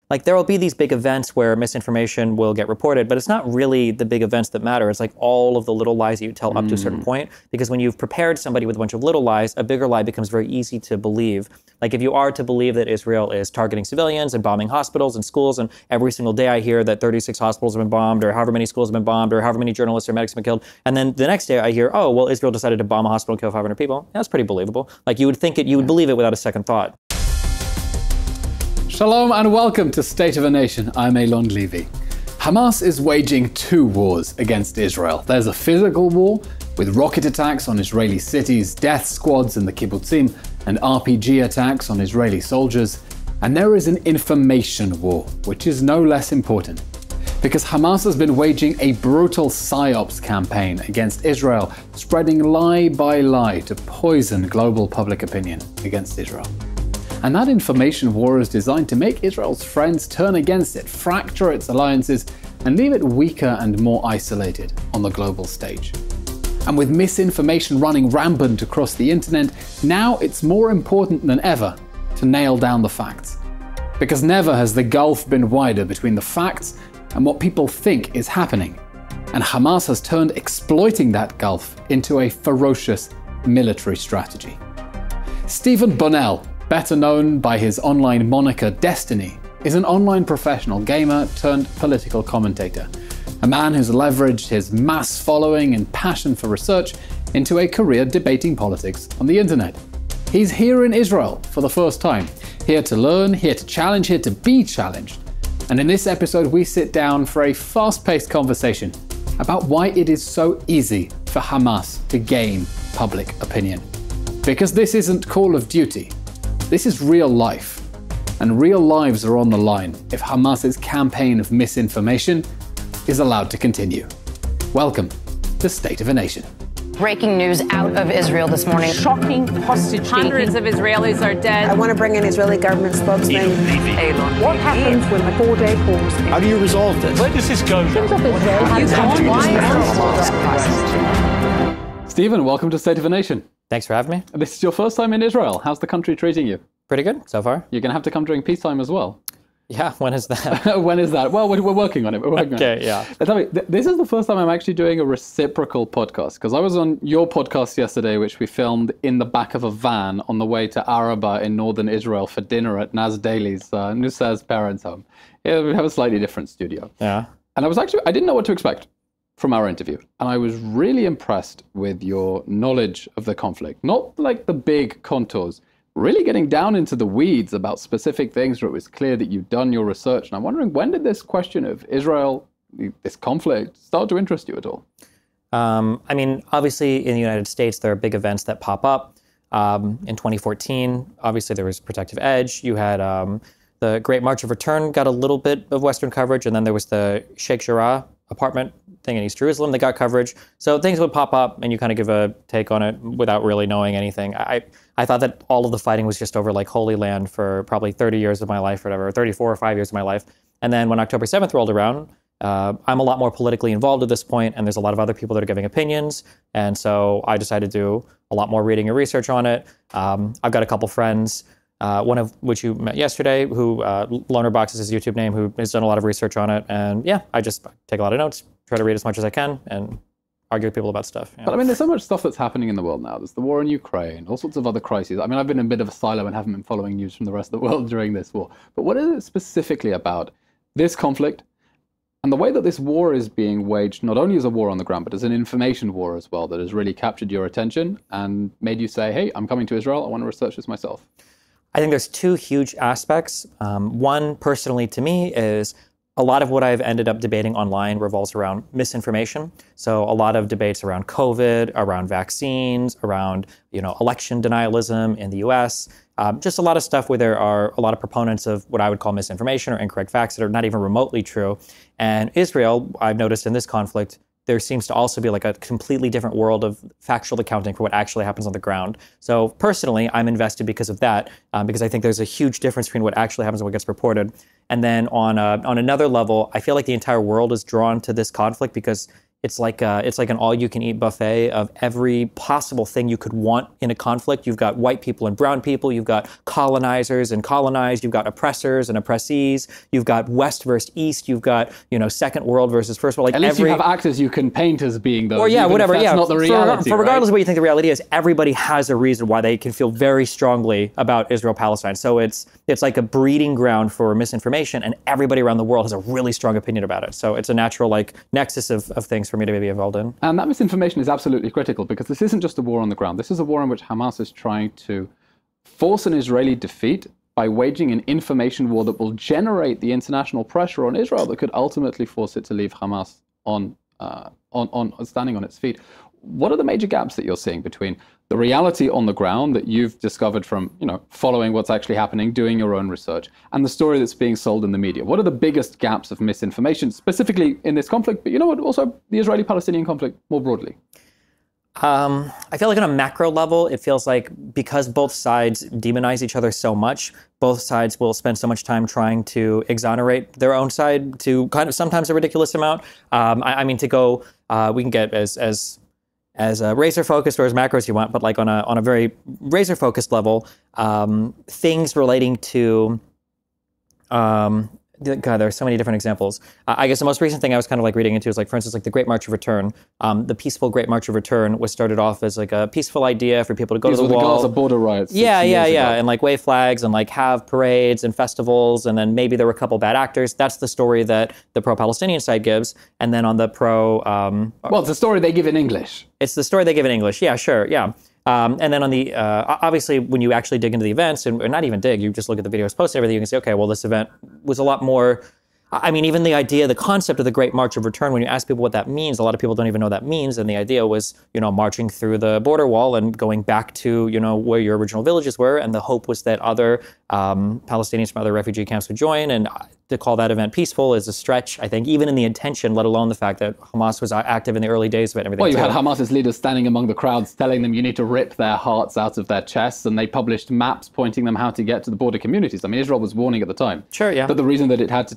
Like, there will be these big events where misinformation will get reported, but it's not really the big events that matter. It's like all of the little lies that you tell up to a certain point, because when you've prepared somebody with a bunch of little lies, a bigger lie becomes very easy to believe. Like, if you are to believe that Israel is targeting civilians and bombing hospitals and schools, and every single day I hear that 36 hospitals have been bombed, or however many schools have been bombed, or however many journalists or medics have been killed, and then the next day I hear, oh, well, Israel decided to bomb a hospital and kill 500 people. That's pretty believable. Like, you would think it, you would believe it without a second thought. Shalom and welcome to State of a Nation. I'm Levy. Hamas is waging two wars against Israel. There's a physical war with rocket attacks on Israeli cities, death squads in the kibbutzim, and RPG attacks on Israeli soldiers. And there is an information war, which is no less important, because Hamas has been waging a brutal psyops campaign against Israel, spreading lie by lie to poison global public opinion against Israel. And that information war is designed to make Israel's friends turn against it, fracture its alliances, and leave it weaker and more isolated on the global stage. And with misinformation running rampant across the internet, now it's more important than ever to nail down the facts. Because never has the gulf been wider between the facts and what people think is happening. And Hamas has turned exploiting that gulf into a ferocious military strategy. Stephen Bonnell, better known by his online moniker Destiny, is an online professional gamer turned political commentator. A man who's leveraged his mass following and passion for research into a career debating politics on the internet. He's here in Israel for the first time, here to learn, here to challenge, here to be challenged. And in this episode, we sit down for a fast-paced conversation about why it is so easy for Hamas to gain public opinion. Because this isn't Call of Duty. This is real life, and real lives are on the line if Hamas's campaign of misinformation is allowed to continue. Welcome to State of a Nation. Breaking news out of Israel this morning. Shocking hostage taking. Hundreds of Israelis are dead. I want to bring in Israeli government spokesman. What happens when the 4-day pause? How do you resolve this? Where does this go? Stephen, welcome to State of a Nation. Thanks for having me. This is your first time in Israel. How's the country treating you? Pretty good so far. You're going to have to come during peacetime as well. Yeah, when is that? When is that? Well, we're working on it. Okay, yeah. Tell me, this is the first time I'm actually doing a reciprocal podcast, because I was on your podcast yesterday, which we filmed in the back of a van on the way to Araba in northern Israel for dinner at Naz Daly's, Nussa's parents' home. Yeah, we have a slightly different studio. Yeah. And I didn't know what to expect from our interview. And I was really impressed with your knowledge of the conflict. Not like the big contours, really getting down into the weeds about specific things where it was clear that you'd done your research. And I'm wondering, when did this question of Israel, this conflict, start to interest you at all? I mean, obviously in the United States, there are big events that pop up. In 2014, obviously there was Protective Edge. You had the Great March of Return got a little bit of Western coverage. And then there was the Sheikh Jarrah apartment thing in East Jerusalem that got coverage. So things would pop up and you kind of give a take on it without really knowing anything. I thought that all of the fighting was just over like Holy Land for probably 30 years of my life or whatever, 34 or 5 years of my life. And then when October 7th rolled around, I'm a lot more politically involved at this point, and there's a lot of other people that are giving opinions. And so I decided to do a lot more reading and research on it. I've got a couple friends, one of which you met yesterday, who Lonerbox is his YouTube name, who has done a lot of research on it. And yeah, I just take a lot of notes, try to read as much as I can, and argue with people about stuff. Yeah. But I mean, there's so much stuff that's happening in the world now. There's the war in Ukraine, all sorts of other crises. I mean, I've been in a bit of a silo and haven't been following news from the rest of the world during this war. But what is it specifically about this conflict and the way that this war is being waged, not only as a war on the ground, but as an information war as well, that has really captured your attention and made you say, hey, I'm coming to Israel, I want to research this myself? I think there's two huge aspects. One, personally to me, is a lot of what I've ended up debating online revolves around misinformation. So a lot of debates around COVID, around vaccines, around election denialism in the US, just a lot of stuff where there are a lot of proponents of what I would call misinformation or incorrect facts that are not even remotely true. And Israel, I've noticed in this conflict, there seems to also be like a completely different world of factual accounting for what actually happens on the ground. So personally, I'm invested because of that, because I think there's a huge difference between what actually happens and what gets reported. And then on another level, I feel like the entire world is drawn to this conflict because it's like an all-you-can-eat buffet of every possible thing you could want in a conflict. You've got white people and brown people. You've got colonizers and colonized. You've got oppressors and oppressees. You've got West versus East. You've got second world versus first world. Like at least you have actors you can paint as being those. Or yeah, whatever. That's not the reality. For regardless right? of what you think the reality is, everybody has a reason why they can feel very strongly about Israel-Palestine. So it's like a breeding ground for misinformation, and everybody around the world has a really strong opinion about it. So it's a natural nexus of things for me to be involved in. And that misinformation is absolutely critical, because this isn't just a war on the ground. This is a war in which Hamas is trying to force an Israeli defeat by waging an information war that will generate the international pressure on Israel that could ultimately force it to leave Hamas on standing on its feet. What are the major gaps that you're seeing between the reality on the ground that you've discovered from, following what's actually happening, doing your own research, and the story that's being sold in the media? What are the biggest gaps of misinformation, specifically in this conflict, but also the Israeli-Palestinian conflict more broadly? I feel like on a macro level, it feels like because both sides demonize each other so much, both sides will spend so much time trying to exonerate their own side to kind of sometimes a ridiculous amount. We can get as razor focused or as macro as you want, but like on a very razor focused level, things relating to God, there are so many different examples. I guess the most recent thing I was kind of like reading into is like, for instance, like the Great March of Return. The peaceful Great March of Return was started off as like a peaceful idea for people to go to the wall. These were the Gaza border riots. Yeah, and like wave flags and like have parades and festivals, and then maybe there were a couple bad actors. That's the story that the pro-Palestinian side gives, and then on the well, it's the story they give in English. It's the story they give in English. Yeah, sure, yeah. And then on the, obviously, when you actually dig into the events, or not even dig, you just look at the videos posted, everything, you can say, okay, well, this event was a lot more, I mean, even the idea, the concept of the Great March of Return, when you ask people what that means, a lot of people don't even know what that means. And the idea was, marching through the border wall and going back to, where your original villages were. And the hope was that other Palestinians from other refugee camps would join. And to call that event peaceful is a stretch, I think, even in the intention, let alone the fact that Hamas was active in the early days of it and everything. Well, you had Hamas's leaders standing among the crowds telling them you need to rip their hearts out of their chests, and they published maps pointing them how to get to the border communities. I mean, Israel was warning at the time. Sure, yeah. That the reason that it had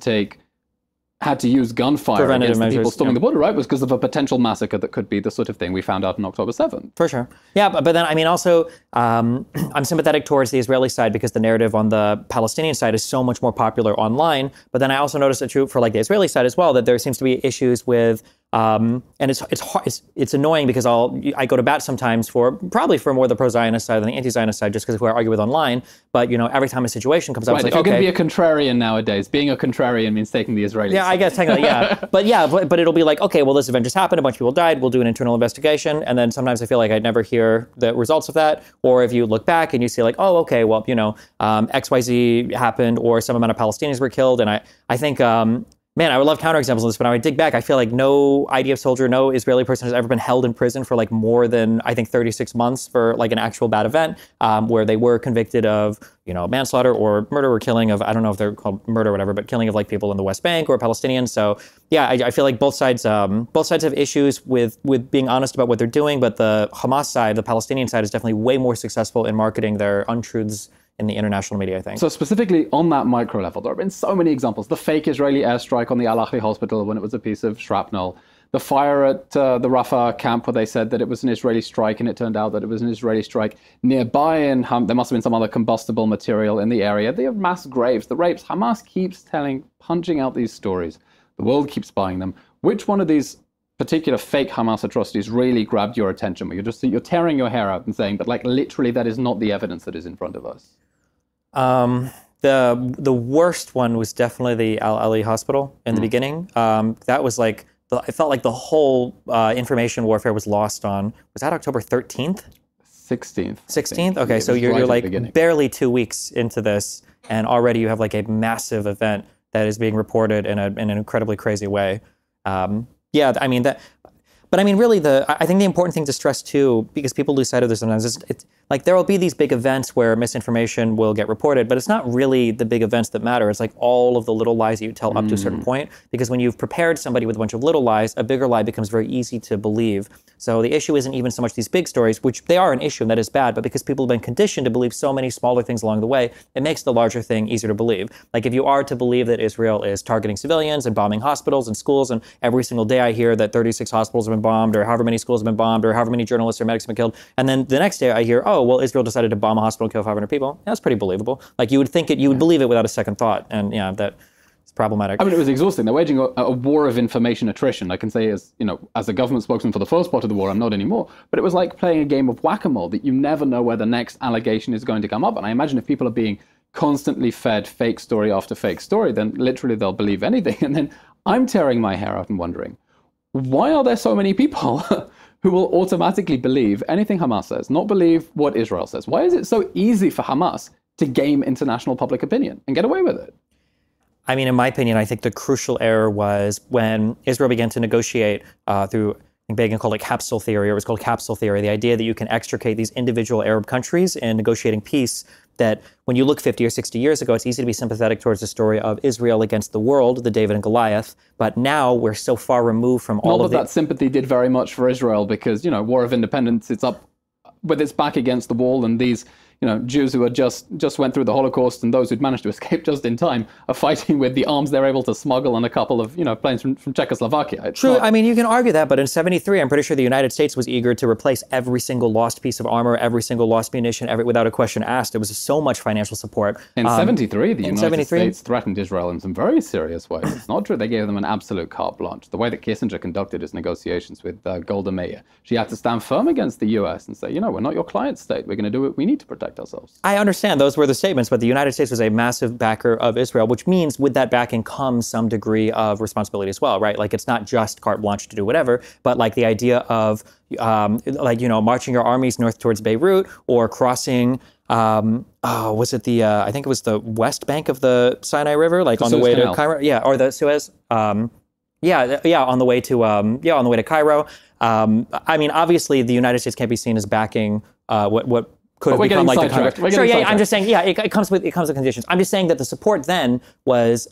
to use gunfire against the people storming the border, right, was because of a potential massacre that could be the sort of thing we found out on October 7th. For sure. Yeah, but then, I mean, also, I'm sympathetic towards the Israeli side because the narrative on the Palestinian side is so much more popular online. But then I also noticed it true for like the Israeli side as well, that there seems to be issues with, and it's annoying because I go to bat sometimes probably for more the pro-Zionist side than the anti-Zionist side, just because of who I argue with online. But every time a situation comes up, it's like, if you're going to be a contrarian nowadays, being a contrarian means taking the Israeli side. I guess technically, yeah. but it'll be like, okay, well, this event just happened, a bunch of people died, we'll do an internal investigation, and then sometimes I feel like I'd never hear the results of that. Or if you look back and you see like, oh, okay, well, XYZ happened, or some amount of Palestinians were killed, and I think, man, I would love counterexamples of this, but I would dig back. I feel like no IDF soldier, no Israeli person has ever been held in prison for like more than, I think, 36 months for like an actual bad event, where they were convicted of, manslaughter or murder or killing of, I don't know if they're called murder or whatever, but killing of like people in the West Bank or Palestinians. So yeah, I feel like both sides have issues with being honest about what they're doing, but the Hamas side, the Palestinian side, is definitely way more successful in marketing their untruths in the international media, I think. So specifically on that micro level, there have been so many examples. The fake Israeli airstrike on the Al-Ahli hospital when it was a piece of shrapnel. The fire at the Rafah camp where they said that it was an Israeli strike, and it turned out that it was an Israeli strike nearby, and there must have been some other combustible material in the area. The mass graves, the rapes. Hamas keeps punching out these stories. The world keeps buying them. Which one of these particular fake Hamas atrocities really grabbed your attention, where you're tearing your hair out and saying, but like literally that is not the evidence that is in front of us? The worst one was definitely the Al-Ahli hospital in the beginning. That was like, I felt like the whole information warfare was lost on, was that October 13th? 16th. 16th? Okay, so you're like barely 2 weeks into this, and already you have like a massive event that is being reported in an incredibly crazy way. Yeah, I mean, that, but I mean, really, I think the important thing to stress too, because people lose sight of this sometimes, is like there will be these big events where misinformation will get reported, but it's not really the big events that matter. It's like all of the little lies that you tell up to a certain point, because when you've prepared somebody with a bunch of little lies, a bigger lie becomes very easy to believe. So the issue isn't even so much these big stories, which they are an issue and that is bad, but because people have been conditioned to believe so many smaller things along the way, it makes the larger thing easier to believe. Like if you are to believe that Israel is targeting civilians and bombing hospitals and schools, and every single day I hear that 36 hospitals have been bombed, or however many schools have been bombed, or however many journalists or medics have been killed, and then the next day I hear, oh, well, Israel decided to bomb a hospital and kill 500 people. That's pretty believable. Like you would think it, you would believe it without a second thought, and yeah, that it's problematic. I mean, it was exhausting. They're waging a war of information attrition. I can say, as you know, as a government spokesman for the first part of the war, I'm not anymore. But it was like playing a game of whack-a-mole that you never know where the next allegation is going to come up. And I imagine if people are being constantly fed fake story after fake story, then literally they'll believe anything. And then I'm tearing my hair out and wondering, why are there so many people who will automatically believe anything Hamas says, not believe what Israel says? Why is it so easy for Hamas to game international public opinion and get away with it? I mean, in my opinion, I think the crucial error was when Israel began to negotiate through, I think Begin called it capsule theory, or it was called capsule theory, the idea that you can extricate these individual Arab countries in negotiating peace, that when you look 50 or 60 years ago, it's easy to be sympathetic towards the story of Israel against the world, the David and Goliath, but now we're so far removed from all of that sympathy did very much for Israel because, you know, War of Independence, it's up with its back against the wall, and these, you know, Jews who had just went through the Holocaust and those who'd managed to escape just in time are fighting with the arms they're able to smuggle on a couple of, you know, planes from Czechoslovakia. True. I mean, you can argue that, but in 73, I'm pretty sure the United States was eager to replace every single lost piece of armor, every single lost munition, without a question asked. It was so much financial support. In 73, the United States threatened Israel in some very serious ways. It's not true they gave them an absolute carte blanche. The way that Kissinger conducted his negotiations with Golda Meir, she had to stand firm against the US and say, you know, we're not your client state. We're going to do what we need to protect ourselves. I understand those were the statements, but the United States was a massive backer of Israel, which means with that backing comes some degree of responsibility as well, right? Like it's not just carte blanche to do whatever, but like the idea of like, you know, marching your armies north towards Beirut or crossing, was it the, I think it was the west bank of the Sinai River, like on the way to Cairo? Yeah, or the Suez. On the way to Cairo. I mean, obviously the United States can't be seen as backing what could become like the sure, yeah, I'm just saying, yeah, it comes with conditions. I'm just saying that the support then was,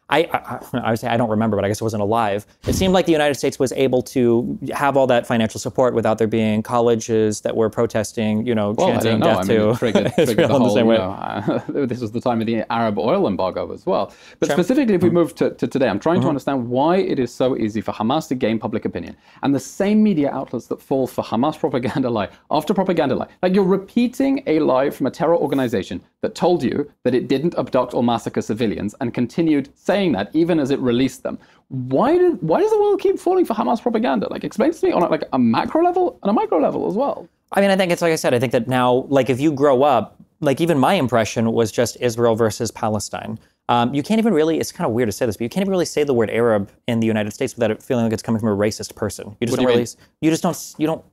I would say I don't remember, but I guess I wasn't alive. It seemed like the United States was able to have all that financial support without there being colleges that were protesting, you know, chanting death to triggered the whole, the same way. This was the time of the Arab oil embargo as well. But specifically, if we move to today, I'm trying to understand why it is so easy for Hamas to gain public opinion. And the same media outlets that fall for Hamas propaganda lie after propaganda lie. Like you're repeating a lie from a terror organization that told you that it didn't abduct or massacre civilians and continued saying that even as it released them. Why does the world keep falling for Hamas propaganda? Like, explain to me on like a macro level and a micro level as well. I mean, I think it's like I said, I think that now, like if you grow up, like even my impression was just Israel versus Palestine. You can't even really, it's kind of weird to say this, but you can't even really say the word Arab in the United States without it feeling like it's coming from a racist person. You just don't really, you don't,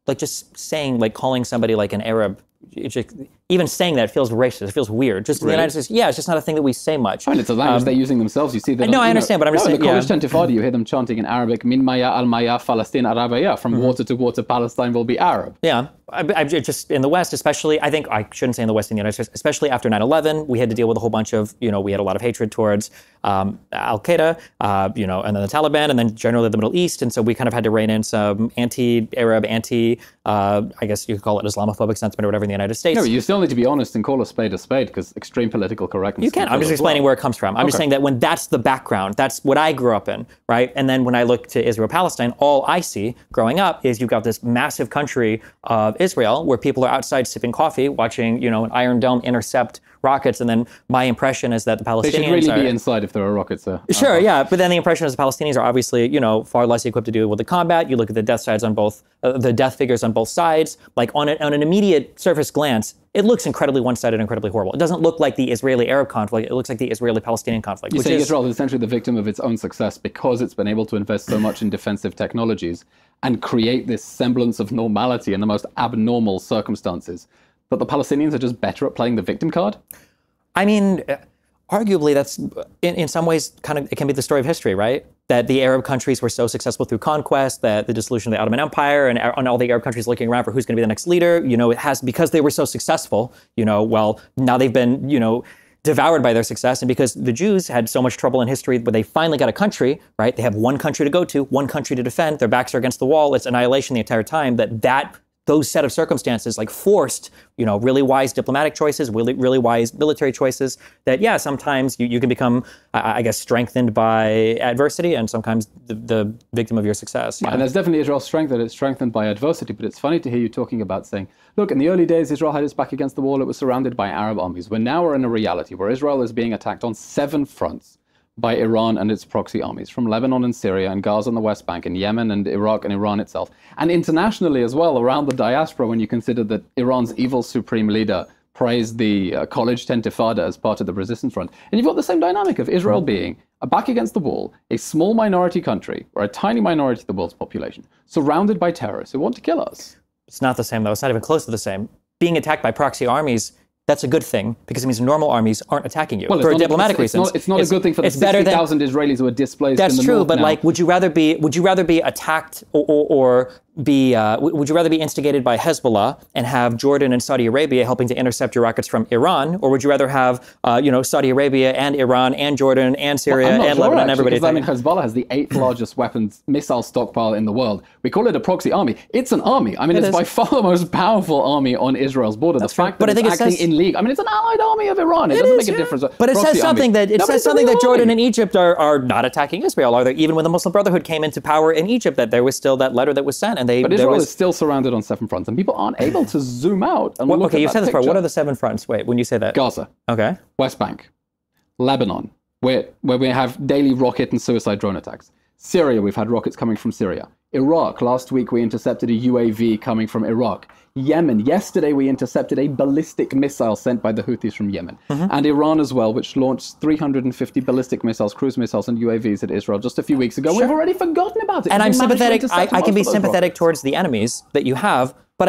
like just saying, like calling somebody like an Arab, even saying that feels racist. It feels weird. Just in the United States, yeah, it's just not a thing that we say much. I mean, it's a language they're using themselves. You see that. No, I understand, but I'm just saying. In the college Intifada, you hear them chanting in Arabic, "Min maya al maya, Palestine Arabia." From water to water, Palestine will be Arab. Yeah, I just in the West, especially. I think I shouldn't say in the West in the United States, especially after 9/11, we had to deal with a whole bunch of, you know, we had a lot of hatred towards Al Qaeda, you know, and then the Taliban, and then generally the Middle East, and so we kind of had to rein in some anti-Arab, I guess you could call it Islamophobic sentiment or whatever in the United States. No, you still need to be honest and call a spade, because extreme political correctness. You can. I'm just explaining where it comes from. I'm just saying that when that's the background, that's what I grew up in, right? And then when I look to Israel-Palestine, all I see growing up is you've got this massive country of Israel where people are outside sipping coffee, watching, you know, an Iron Dome intercept rockets, and then my impression is that the Palestinians they should really be inside if there are rockets. Sure, yeah, but then the impression is the Palestinians are obviously, you know, far less equipped to deal with the combat. You look at the death sides on both, the death figures on both sides. Like on an immediate surface glance, it looks incredibly one-sided and incredibly horrible. It doesn't look like the Israeli-Arab conflict. It looks like the Israeli-Palestinian conflict. You say Israel is essentially the victim of its own success because it's been able to invest so much in defensive technologies and create this semblance of normality in the most abnormal circumstances. But the Palestinians are just better at playing the victim card? I mean, arguably that's, in some ways, kind of, it can be the story of history, right? that the Arab countries were so successful through conquest, that the dissolution of the Ottoman Empire, and all the Arab countries looking around for who's going to be the next leader. It has, because they were so successful, well, now they've been, devoured by their success. And because the Jews had so much trouble in history, but they finally got a country, right? They have one country to go to, one country to defend. Their backs are against the wall. It's annihilation the entire time. Those set of circumstances forced, really wise diplomatic choices, really wise military choices that, yeah, sometimes you can become, I guess, strengthened by adversity and sometimes the victim of your success. And there's definitely Israel's strength that it's strengthened by adversity. But it's funny to hear you talking about saying, look, in the early days, Israel had its back against the wall. It was surrounded by Arab armies. But now we're in a reality where Israel is being attacked on 7 fronts by Iran and its proxy armies, from Lebanon and Syria and Gaza and the West Bank and Yemen and Iraq and Iran itself. And internationally as well, around the diaspora, when you consider that Iran's evil supreme leader praised the College Tentifada as part of the resistance front. And you've got the same dynamic of Israel being a back against the wall, a small minority country, or a tiny minority of the world's population, surrounded by terrorists who want to kill us. It's not the same, though. It's not even close to the same. Being attacked by proxy armies, that's a good thing, because it means normal armies aren't attacking you for diplomatic reasons. It's not a good thing for the 60,000 Israelis who are displaced in the north. That's true, but would you rather be attacked or would you rather be instigated by Hezbollah and have Jordan and Saudi Arabia helping to intercept your rockets from Iran, or would you rather have Saudi Arabia and Iran and Jordan and Syria and Lebanon and everybody? Hezbollah has the 8th largest weapons missile stockpile in the world. We call it a proxy army. It's an army. It's by far the most powerful army on Israel's border. The fact that it's acting in league. It's an allied army of Iran. It doesn't make a difference. But it says something that Jordan and Egypt are not attacking Israel. Are they? Even when the Muslim Brotherhood came into power in Egypt, that there was still that letter that was sent, and But Israel is still surrounded on 7 fronts, and people aren't able to zoom out and look at you that said this part. picture. What are the 7 fronts? Wait, when you say that. Gaza. Okay. West Bank. Lebanon, where we have daily rocket and suicide drone attacks. Syria, we've had rockets coming from Syria. Iraq, last week we intercepted a UAV coming from Iraq. Yemen, yesterday we intercepted a ballistic missile sent by the Houthis from Yemen. And Iran as well, which launched 350 ballistic missiles, cruise missiles and UAVs at Israel just a few weeks ago. Sure. We've already forgotten about it. And I'm sympathetic. I can be sympathetic towards the enemies that you have, but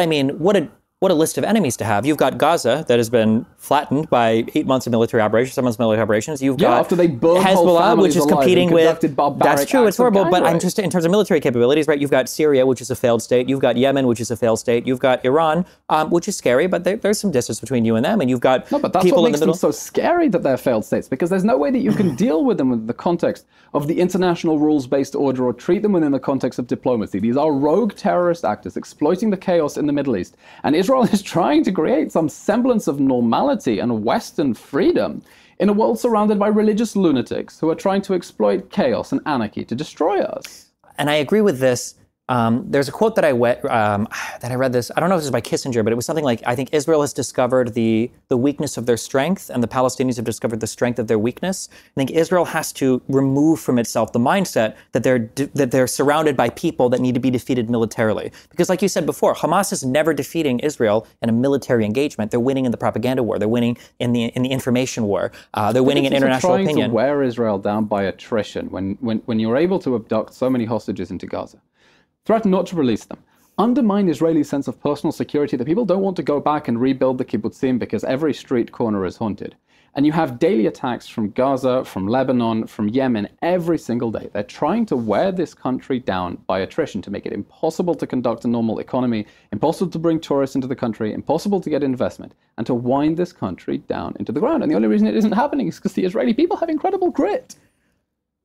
what a list of enemies to have. You've got Gaza that has been flattened by 8 months of military operations, 7 months of military operations. You've got after they burned Hezbollah, which is competing with. That's true, it's horrible. But I'm just in terms of military capabilities, right? You've got Syria, which is a failed state. You've got Yemen, which is a failed state. You've got Iran, which is scary, but there's some distance between you and them. And you've got but that's people what in the makes middle. them so scary that they're failed states, because there's no way that you can deal with them within the context of the international rules-based order or treat them within the context of diplomacy. These are rogue terrorist actors exploiting the chaos in the Middle East. And Israel is trying to create some semblance of normality and Western freedom in a world surrounded by religious lunatics who are trying to exploit chaos and anarchy to destroy us. And I agree with this. There's a quote that I read this. I don't know if this is by Kissinger, but it was something like, I think Israel has discovered the weakness of their strength, and the Palestinians have discovered the strength of their weakness. I think Israel has to remove from itself the mindset that they're surrounded by people that need to be defeated militarily. Because like you said before, Hamas is never defeating Israel in a military engagement. They're winning in the propaganda war. They're winning in the information war. They're winning in international opinion. Trying to wear Israel down by attrition when you're able to abduct so many hostages into Gaza. Threaten not to release them. Undermine Israeli sense of personal security that people don't want to go back and rebuild the kibbutzim because every street corner is haunted. And you have daily attacks from Gaza, from Lebanon, from Yemen every single day. They're trying to wear this country down by attrition to make it impossible to conduct a normal economy, impossible to bring tourists into the country, impossible to get investment, and to wind this country down into the ground. And the only reason it isn't happening is because the Israeli people have incredible grit.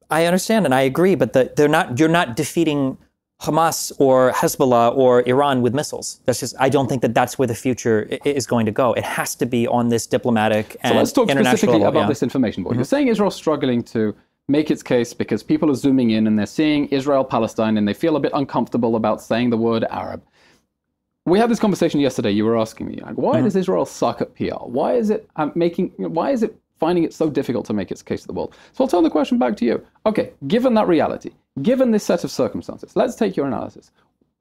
I understand and I agree, but you're not defeating Hamas or Hezbollah or Iran with missiles. I don't think that's where the future is going to go. It has to be on this diplomatic and international level. So let's talk specifically about this information board. You're saying Israel's struggling to make its case because people are zooming in and they're seeing Israel-Palestine and they feel a bit uncomfortable about saying the word Arab. We had this conversation yesterday. You were asking me, why does Israel suck at PR? Why is it finding it so difficult to make its case to the world? So I'll turn the question back to you. Okay, given that reality, given this set of circumstances, let's take your analysis.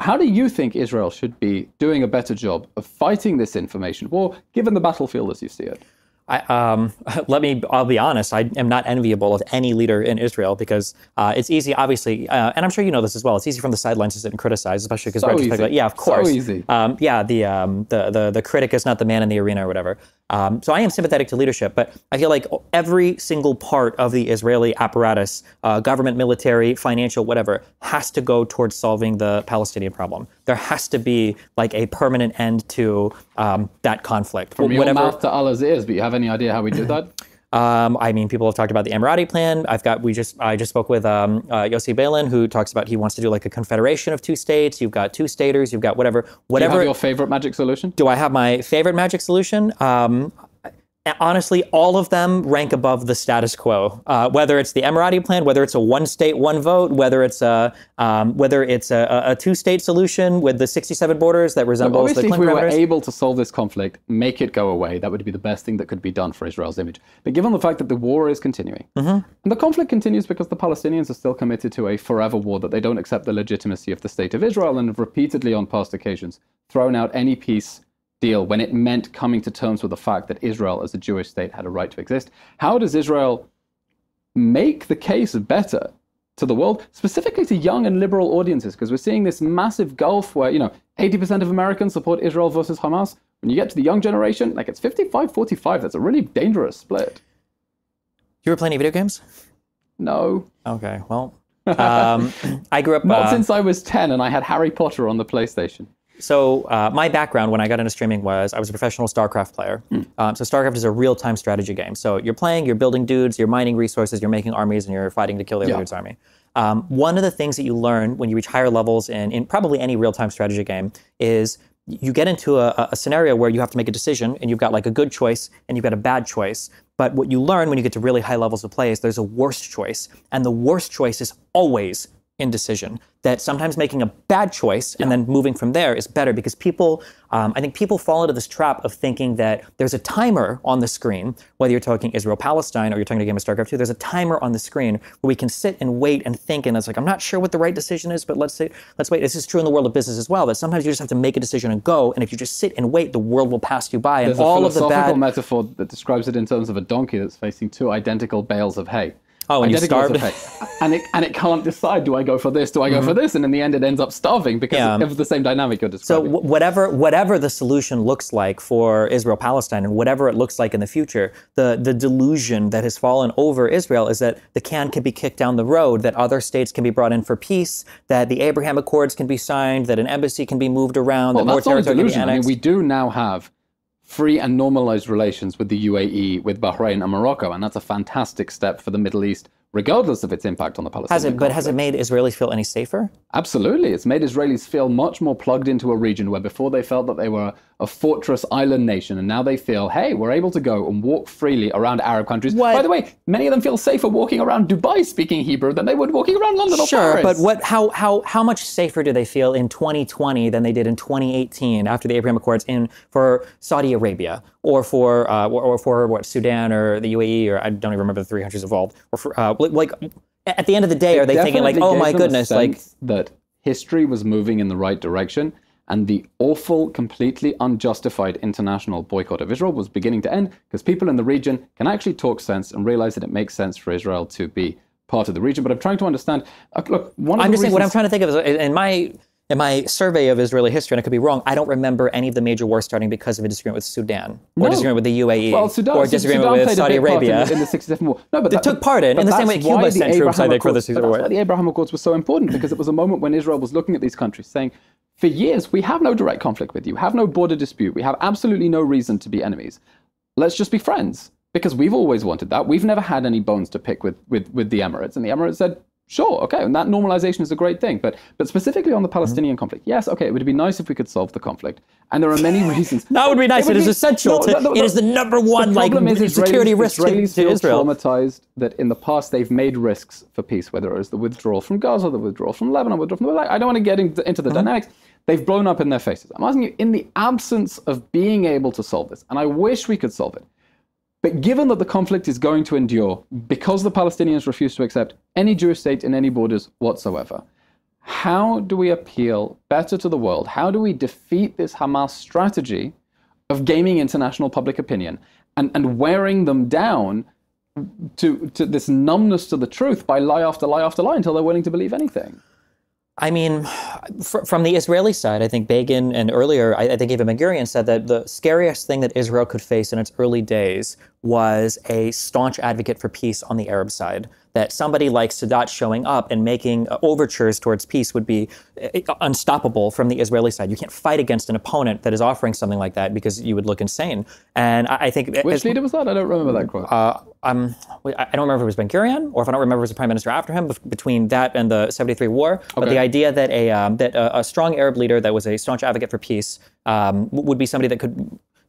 How do you think Israel should be doing a better job of fighting this information war, given the battlefield as you see it? I'll be honest, I am not enviable of any leader in Israel because it's easy, obviously, and I'm sure you know this as well, it's easy from the sidelines to sit and criticize, especially because yeah, of course. So easy. The critic is not the man in the arena or whatever. So I am sympathetic to leadership, but I feel like every single part of the Israeli apparatus, government, military, financial, whatever, has to go towards solving the Palestinian problem. There has to be like a permanent end to that conflict. From your mouth to Allah's ears, but you have any idea how we do that? I mean, people have talked about the Emirati plan. I just spoke with Yossi Beilin, who talks about he wants to do like a confederation of 2 states. You've got 2 staters. You've got whatever. Do you have your favorite magic solution? Do I have my favorite magic solution? Honestly, all of them rank above the status quo. Whether it's the Emirati plan, whether it's a 1 state, 1 vote, whether it's a 2-state solution with the 67 borders that resembles the Clinton if we were parameters. able to solve this conflict, make it go away, that would be the best thing that could be done for Israel's image. But given the fact that the war is continuing, and the conflict continues because the Palestinians are still committed to a forever war, that they don't accept the legitimacy of the state of Israel, and have repeatedly on past occasions thrown out any peace deal when it meant coming to terms with the fact that Israel as a Jewish state had a right to exist. How does Israel make the case better to the world, specifically to young and liberal audiences? Because we're seeing this massive gulf where, 80% of Americans support Israel versus Hamas. When you get to the young generation, like it's 55-45. That's a really dangerous split. You ever play any video games? No. Okay, well, I grew up... Not since I was 10 and I had Harry Potter on the PlayStation. So my background when I got into streaming was I was a professional StarCraft player. So StarCraft is a real-time strategy game. So you're playing, you're building dudes, you're mining resources, you're making armies, and you're fighting to kill the other dude's army. One of the things that you learn when you reach higher levels in probably any real-time strategy game is you get into a scenario where you have to make a decision, and you've got like a good choice and you've got a bad choice. But what you learn when you get to really high levels of play is there's a worst choice, and the worst choice is always indecision. That sometimes making a bad choice and then moving from there is better, because people, I think people fall into this trap of thinking that there's a timer on the screen, whether you're talking Israel-Palestine or you're talking a game of StarCraft 2, there's a timer on the screen where we can sit and wait and think, and it's like, I'm not sure what the right decision is, but let's wait. This is true in the world of business as well, that sometimes you just have to make a decision and go, and if you just sit and wait, the world will pass you by, and there's all of the bad... There's a philosophical metaphor that describes it in terms of a donkey that's facing 2 identical bales of hay. Oh, and you starved? And it can't decide, do I go for this, do I go for this? And in the end, it ends up starving because of the same dynamic you're describing. So whatever the solution looks like for Israel-Palestine, and whatever it looks like in the future, the delusion that has fallen over Israel is that the can be kicked down the road, that other states can be brought in for peace, that the Abraham Accords can be signed, that an embassy can be moved around, that more territory can be annexed. I mean, we do now have free and normalized relations with the UAE, with Bahrain and Morocco, and that's a fantastic step for the Middle East, regardless of its impact on the Palestinian conflict. Has it made Israelis feel any safer? Absolutely. It's made Israelis feel much more plugged into a region where before they felt that they were a fortress island nation, and now they feel, hey, we're able to go and walk freely around Arab countries. By the way, many of them feel safer walking around Dubai speaking Hebrew than they would walking around London or Paris. But how much safer do they feel in 2020 than they did in 2018 after the Abraham Accords for Saudi Arabia, or for Sudan or the UAE, or I don't even remember the 3 countries involved, or for, like at the end of the day, are they thinking like, oh my goodness, like that history was moving in the right direction, and the awful, completely unjustified international boycott of Israel was beginning to end, because people in the region can actually talk sense and realize that it makes sense for Israel to be part of the region. But I'm trying to understand. Look, what I'm trying to think of is in my survey of Israeli history, and I could be wrong, I don't remember any of the major wars starting because of a disagreement with Sudan, or disagreement with the UAE, or disagreement with Saudi Arabia. In the 67 war. No, but they took part in the same way Cuba sent troops, I think, for the 67 war. That's why the Abraham Accords were so important, because it was a moment when Israel was looking at these countries saying, for years, we have no direct conflict with you, have no border dispute, we have absolutely no reason to be enemies. Let's just be friends, because we've always wanted that. We've never had any bones to pick with the Emirates, and the Emirates said, sure, okay, and that normalization is a great thing. But specifically on the Palestinian conflict, yes, okay, it would be nice if we could solve the conflict. And there are many reasons. That would be nice. It is essential. It is the number one security risk to Israel. Traumatized that in the past they've made risks for peace, whether it was the withdrawal from Gaza, the withdrawal from Lebanon, withdrawal from I don't want to get into the dynamics. They've blown up in their faces. I'm asking you, in the absence of being able to solve this, and I wish we could solve it, but given that the conflict is going to endure because the Palestinians refuse to accept any Jewish state in any borders whatsoever, how do we appeal better to the world? How do we defeat this Hamas strategy of gaming international public opinion and wearing them down to this numbness to the truth by lie after lie after lie until they're willing to believe anything? I mean, from the Israeli side, I think Begin and earlier, I think even Ben-Gurion said that the scariest thing that Israel could face in its early days was a staunch advocate for peace on the Arab side. That somebody like Sadat showing up and making overtures towards peace would be unstoppable from the Israeli side. You can't fight against an opponent that is offering something like that because you would look insane. And I think... Which leader was that? I don't remember that quote. I don't remember if it was Ben-Gurion or if I don't remember if it was the prime minister after him, between that and the 73 war. Okay. But the idea that a strong Arab leader that was a staunch advocate for peace would be somebody that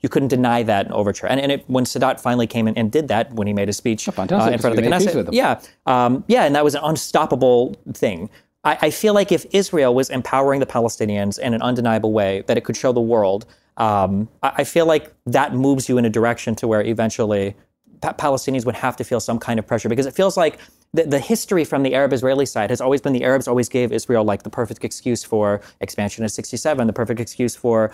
you couldn't deny that in overture. And when Sadat finally came in and did that, when he made a speech in front of the Knesset, and that was an unstoppable thing. I feel like if Israel was empowering the Palestinians in an undeniable way that it could show the world, I feel like that moves you in a direction to where eventually Palestinians would have to feel some kind of pressure, because it feels like the history from the Arab-Israeli side has always been the Arabs always gave Israel like the perfect excuse for expansion in '67, the perfect excuse for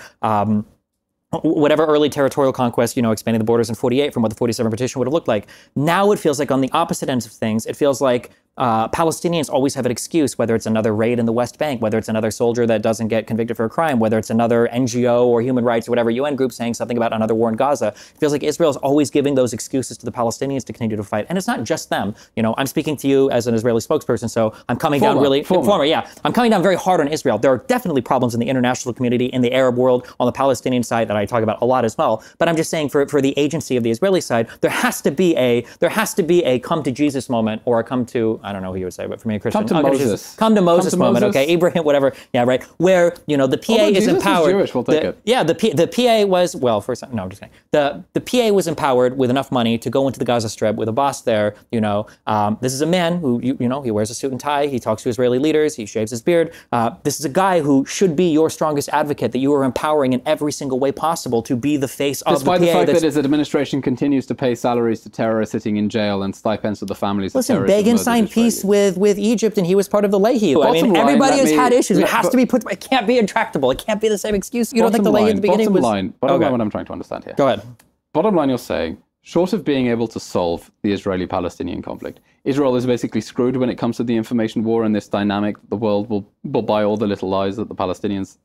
whatever early territorial conquest, expanding the borders in '48 from what the '47 partition would have looked like. Now it feels like on the opposite ends of things, it feels like Palestinians always have an excuse, whether it's another raid in the West Bank, whether it's another soldier that doesn't get convicted for a crime, whether it's another NGO or human rights or whatever UN group saying something about another war in Gaza. It feels like Israel's always giving those excuses to the Palestinians to continue to fight. And it's not just them. I'm speaking to you as an Israeli spokesperson, so I'm coming down I'm coming down very hard on Israel. There are definitely problems in the international community, in the Arab world, on the Palestinian side that I talk about a lot as well. But I'm just saying for the agency of the Israeli side, there has to be a come to Jesus moment, or a come to, I don't know who you would say, but for me, a Christian. Come to Moses moment, okay? Abraham, whatever. Yeah, right. Where, the PA is empowered. Jesus is Jewish, we'll take it. Yeah, the PA was, I'm just kidding. The PA was empowered with enough money to go into the Gaza Strip with a boss there, This is a man who, he wears a suit and tie, he talks to Israeli leaders, he shaves his beard. This is a guy who should be your strongest advocate, that you are empowering in every single way possible to be the face of the PA. Despite the fact that his administration continues to pay salaries to terrorists sitting in jail and stipends to the families of terrorists. Listen, Begin signed peace with Egypt, and he was part of the Lehi. Everybody has had issues. It has to be put. It can't be intractable. It can't be the same excuse. You don't think the Lehi at the beginning was? Bottom line, what I'm trying to understand here. Go ahead. Bottom line, you're saying, short of being able to solve the Israeli-Palestinian conflict, Israel is basically screwed when it comes to the information war and this dynamic that the world will buy all the little lies that the Palestinians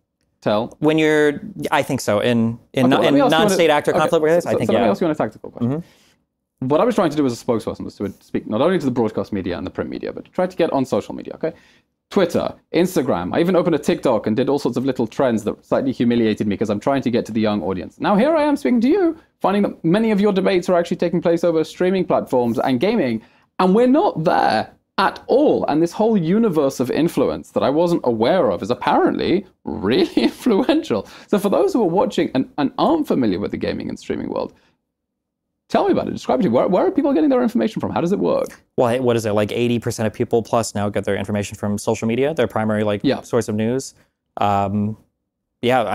tell. I think so. In non-state actor conflict, I think. Let me ask you on a tactical question. Mm-hmm. What I was trying to do as a spokesperson was to speak not only to the broadcast media and the print media, but to try to get on social media, okay? Twitter, Instagram. I even opened a TikTok and did all sorts of little trends that slightly humiliated me because I'm trying to get to the young audience. Now here I am speaking to you, finding that many of your debates are actually taking place over streaming platforms and gaming, and we're not there at all. And this whole universe of influence that I wasn't aware of is apparently really influential. So for those who are watching and aren't familiar with the gaming and streaming world, tell me about it. Describe it to me. Where are people getting their information from? How does it work? Well, what is it? Like 80% of people plus now get their information from social media, their primary source of news. I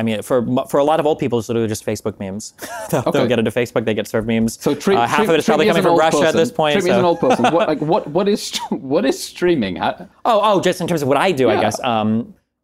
mean, for a lot of old people, it's literally just Facebook memes. They'll get into Facebook, they get served memes. So half of it is probably coming from Russia at this point. Treat me as an old person. What is streaming? Just in terms of what I do, I guess.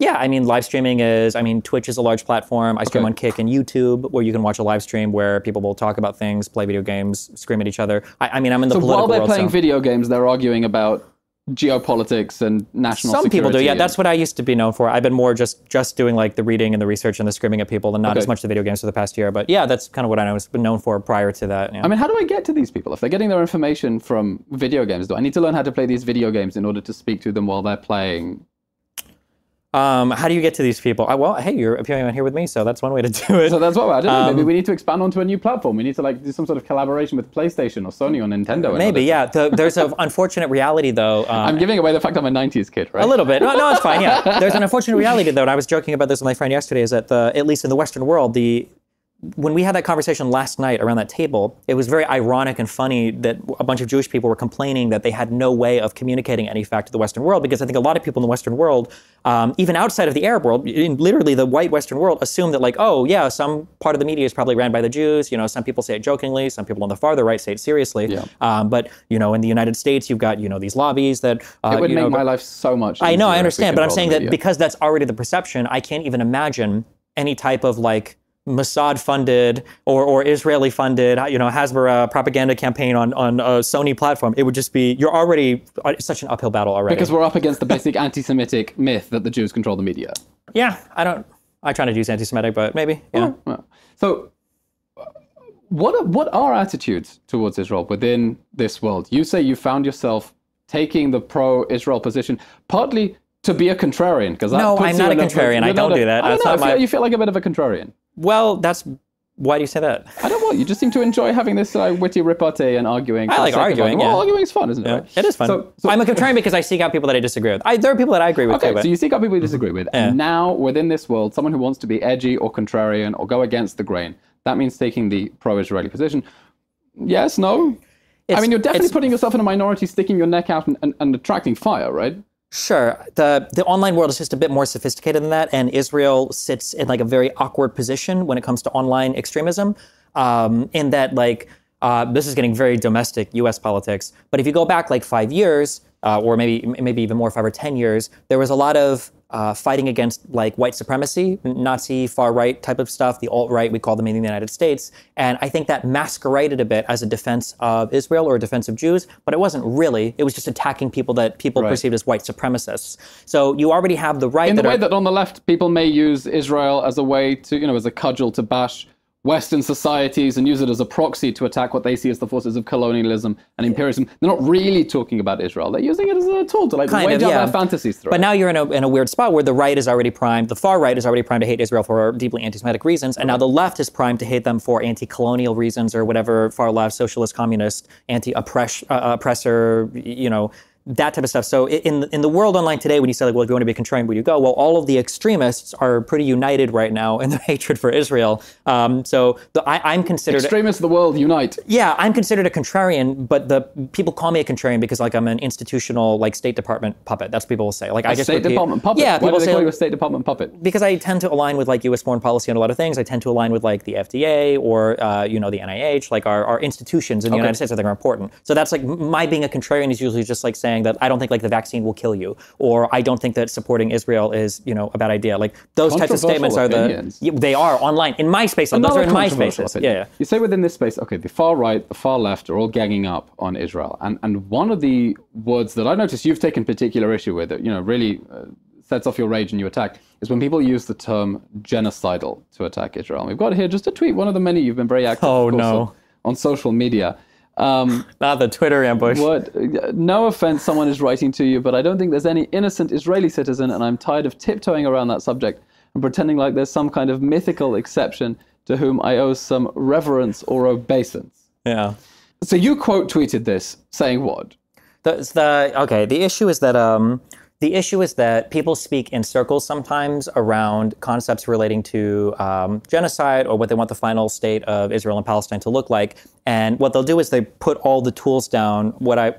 I mean, live streaming is, Twitch is a large platform. I stream on Kick and YouTube, where you can watch a live stream where people will talk about things, play video games, scream at each other. I'm in the political world. So while they're playing video games, they're arguing about geopolitics and national security. Some people do, yeah. That's what I used to be known for. I've been more just doing like the reading and the research and the screaming at people, and not as much the video games for the past year. But yeah, that's kind of what I was known for prior to that. Yeah. I mean, how do I get to these people? If they're getting their information from video games, do I need to learn how to play these video games in order to speak to them while they're playing? How do you get to these people? Well, hey, you're appearing on here with me, so that's one way to do it. So that's what I don't know. Maybe we need to expand onto a new platform. We need to do some sort of collaboration with PlayStation or Sony or Nintendo. Maybe, yeah. There's an unfortunate reality, though. I'm giving away the fact I'm a 90s kid, right? A little bit. No, it's fine, yeah. There's an unfortunate reality, though, and I was joking about this with my friend yesterday, is that at least in the Western world, when we had that conversation last night around that table, it was very ironic and funny that a bunch of Jewish people were complaining that they had no way of communicating any fact to the Western world, because I think a lot of people in the Western world, even outside of the Arab world, literally the white Western world, assume that some part of the media is probably ran by the Jews. Some people say it jokingly, some people on the farther right say it seriously. Yeah. But in the United States, you've got these lobbies that it would make my life so much easier. I know, I understand, but I'm saying that because that's already the perception, I can't even imagine any type of Mossad-funded or Israeli-funded, Hasbara propaganda campaign on a Sony platform, it would just be, you're already, it's such an uphill battle already. Because we're up against the basic anti-Semitic myth that the Jews control the media. Yeah, I try to use anti-Semitic, but maybe, yeah. Well. So what are attitudes towards Israel within this world? You say you found yourself taking the pro-Israel position, partly to be a contrarian. Because no, I'm not a contrarian. I don't do that. I don't know. You feel like a bit of a contrarian. Well, why do you say that? I don't know. You just seem to enjoy having this witty repartee and arguing. I like arguing, yeah. Arguing is fun, isn't it? Yeah, Right? it is fun. So I'm a contrarian because I seek out people that I disagree with. There are people that I agree with okay, too. But... so you seek out people you disagree with. Yeah. And now, within this world, someone who wants to be edgy or contrarian or go against the grain, that means taking the pro-Israeli position. Yes, no? I mean, you're definitely putting yourself in a minority, sticking your neck out and attracting fire, right? Sure. The online world is just a bit more sophisticated than that, and Israel sits in like a very awkward position when it comes to online extremism, in that this is getting very domestic U.S. politics. But if you go back like 5 years, or maybe even more, 5 or 10 years, there was a lot of fighting against like white supremacy, Nazi far right type of stuff, the alt-right, we call them in the United States. And I think that masqueraded a bit as a defense of Israel or a defense of Jews, but it wasn't really. It was just attacking people that people perceived as white supremacists. So you already have the right. In the way that on the left, people may use Israel as a way to, as a cudgel to bash Western societies and use it as a proxy to attack what they see as the forces of colonialism and imperialism. They're not really talking about Israel. They're using it as a tool to wage out their fantasies through. But now you're in a weird spot where the right is already primed, the far right is already primed to hate Israel for deeply anti-Semitic reasons, and now the left is primed to hate them for anti-colonial reasons or whatever far left, socialist, communist, anti-oppressor, that type of stuff. So in the world online today, when you say, like, well, if you want to be contrarian, where do you go? Well, all of the extremists are pretty united right now in their hatred for Israel. I'm considered... Extremists of the world, unite. Yeah, I'm considered a contrarian, but the people call me a contrarian because, like, I'm an institutional, like, State Department puppet. That's what people will say. Like, State Department puppet? Yeah, why do they call you a State Department puppet? Because I tend to align with, like, U.S. foreign policy on a lot of things. I tend to align with, like, the FDA or, the NIH, like, our institutions in the United States I think are important. So that's, like, my being a contrarian is usually just, like, saying that I don't think, like, the vaccine will kill you, or I don't think that supporting Israel is, a bad idea. Like, those types of statements they are online. In my space, those are in my spaces. Yeah. You say within this space, okay, the far right, the far left are all ganging up on Israel. And one of the words that I noticed you've taken particular issue with, that, really sets off your rage and you attack, is when people use the term genocidal to attack Israel. And we've got here just a tweet, one of the many you've been very active on social media. Not the Twitter ambush. No offense, someone is writing to you, but I don't think there's any innocent Israeli citizen, and I'm tired of tiptoeing around that subject and pretending like there's some kind of mythical exception to whom I owe some reverence or obeisance. Yeah. So you quote tweeted this, saying what? The issue is that people speak in circles sometimes around concepts relating to genocide or what they want the final state of Israel and Palestine to look like. And what they'll do is they put all the tools down